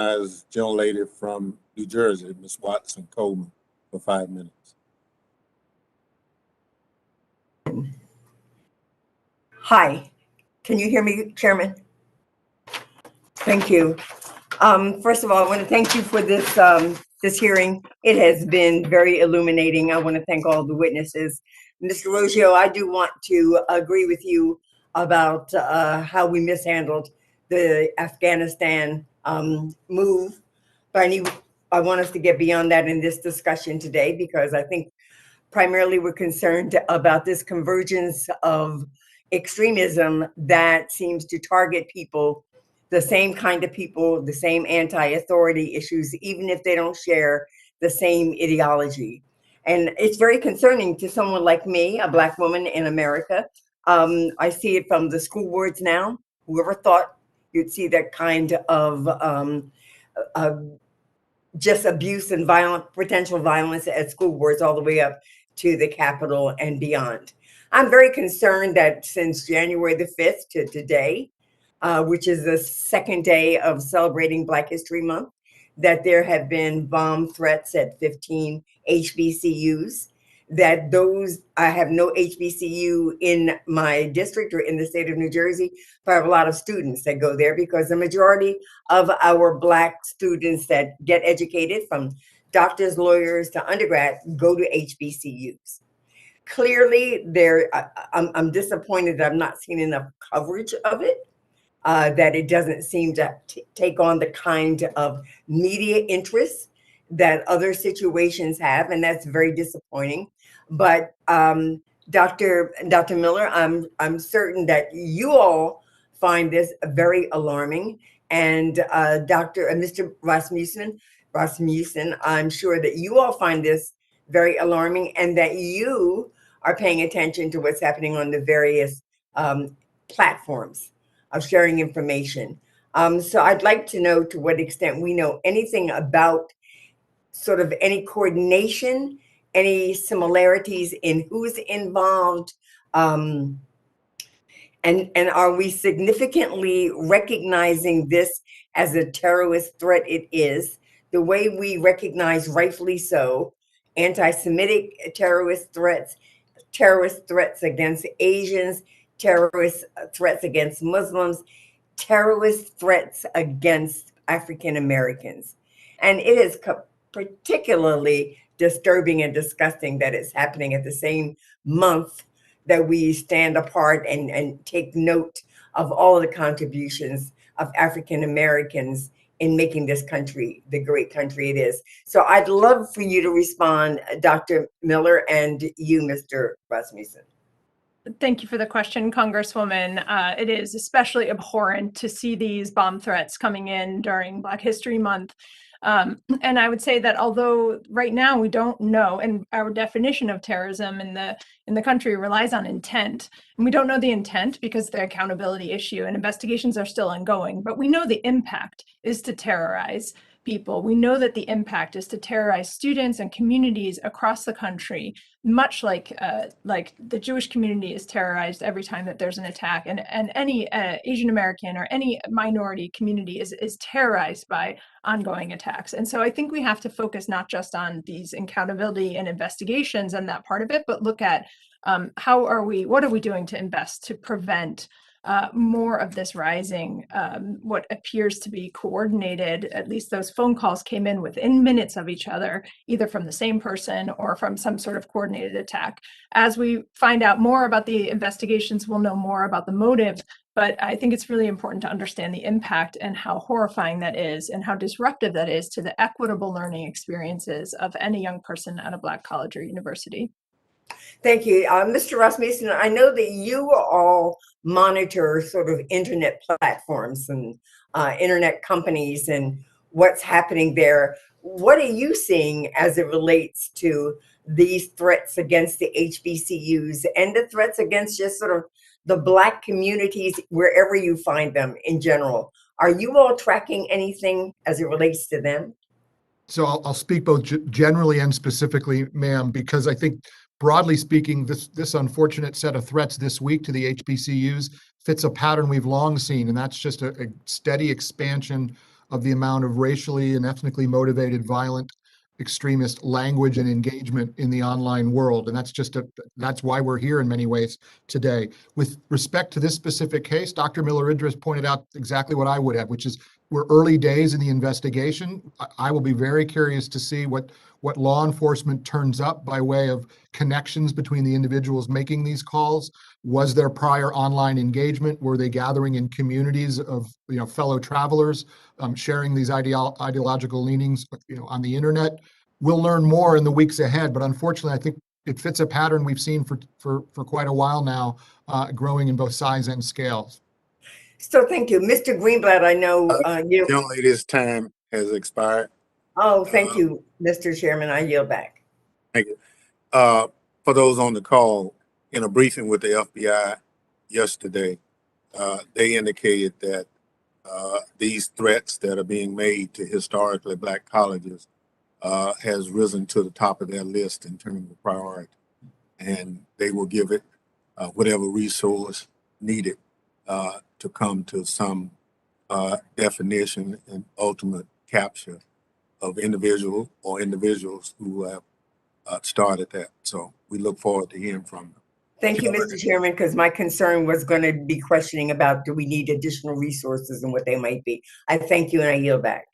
As gentlelady from New Jersey, Ms. Watson Coleman, for 5 minutes. Hi, can you hear me, Chairman? Thank you. First of all, I want to thank you for this this hearing. It has been very illuminating. I want to thank all the witnesses. Mr. Roggio, I do want to agree with you about how we mishandled the Afghanistan move, but I want us to get beyond that in this discussion today, because I think primarily we're concerned about this convergence of extremism that seems to target people, the same kind of people, the same anti-authority issues, even if they don't share the same ideology. And it's very concerning to someone like me, a Black woman in America. I see it from the school boards now. Whoever thought you'd see that kind of just abuse and potential violence at school boards all the way up to the Capitol and beyond. I'm very concerned that since January the 5th to today, which is the second day of celebrating Black History Month, that there have been bomb threats at 15 HBCUs, that I have no HBCU in my district or in the state of New Jersey, but I have a lot of students that go there, because the majority of our Black students that get educated, from doctors, lawyers to undergrad, go to HBCUs. Clearly, I'm disappointed that I'm not seeing enough coverage of it, that it doesn't seem to take on the kind of media interest that other situations have, and that's very disappointing. But Dr. Miller, I'm certain that you all find this very alarming, and Mr. Rasmussen, I'm sure that you all find this very alarming, and that you are paying attention to what's happening on the various platforms of sharing information. So I'd like to know to what extent we know anything about sort of any coordination, any similarities in who's involved, and are we significantly recognizing this as a terrorist threat? It is, the way we recognize, rightfully so, anti-Semitic terrorist threats against Asians, terrorist threats against Muslims, terrorist threats against African Americans. And it is particularly disturbing and disgusting that it's happening at the same month that we stand apart and take note of all of the contributions of African Americans in making this country the great country it is. So I'd love for you to respond, Dr. Miller, and you, Mr. Rasmussen. Thank you for the question, Congresswoman. It is especially abhorrent to see these bomb threats coming in during Black History Month. And I would say that although right now we don't know, and our definition of terrorism in the country relies on intent, and we don't know the intent because the accountability issue and investigations are still ongoing, but we know the impact is to terrorize people. We know that the impact is to terrorize students and communities across the country, much like the Jewish community is terrorized every time that there's an attack, and any Asian American or any minority community is terrorized by ongoing attacks. And so I think we have to focus not just on these accountability and investigations and that part of it, but look at what are we doing to invest to prevent more of this rising, what appears to be coordinated. At least those phone calls came in within minutes of each other, either from the same person or from some sort of coordinated attack. As we find out more about the investigations, we'll know more about the motive, but I think it's really important to understand the impact and how horrifying that is and how disruptive that is to the equitable learning experiences of any young person at a Black college or university. Thank you. Mr. Rasmussen, I know that you all monitor sort of internet platforms and internet companies and what's happening there. What are you seeing as it relates to these threats against the HBCUs and the threats against just sort of the Black communities wherever you find them in general? Are you all tracking anything as it relates to them? So I'll speak both generally and specifically, ma'am, because I think broadly speaking, this unfortunate set of threats this week to the HBCUs fits a pattern we've long seen, and that's just a steady expansion of the amount of racially and ethnically motivated violent extremist language and engagement in the online world. And that's why we're here in many ways today. With respect to this specific case, Dr. Miller-Idris pointed out exactly what I would have, which is we're early days in the investigation. I will be very curious to see what law enforcement turns up by way of connections between the individuals making these calls. Was there prior online engagement? Were they gathering in communities of fellow travelers, sharing these ideological leanings on the internet? We'll learn more in the weeks ahead, but unfortunately, I think it fits a pattern we've seen for quite a while now, growing in both size and scale. So thank you. Mr. Greenblatt, I know you. Young lady's time has expired. Oh, thank you, Mr. Chairman. I yield back. Thank you. For those on the call, in a briefing with the FBI yesterday, they indicated that these threats that are being made to historically Black colleges has risen to the top of their list in terms of priority. And they will give it whatever resource needed to come to some definition and ultimate capture of individuals who have started that. So we look forward to hearing from them. Thank you, Mr. Chairman, because my concern was going to be questioning about, do we need additional resources and what they might be. I thank you and I yield back.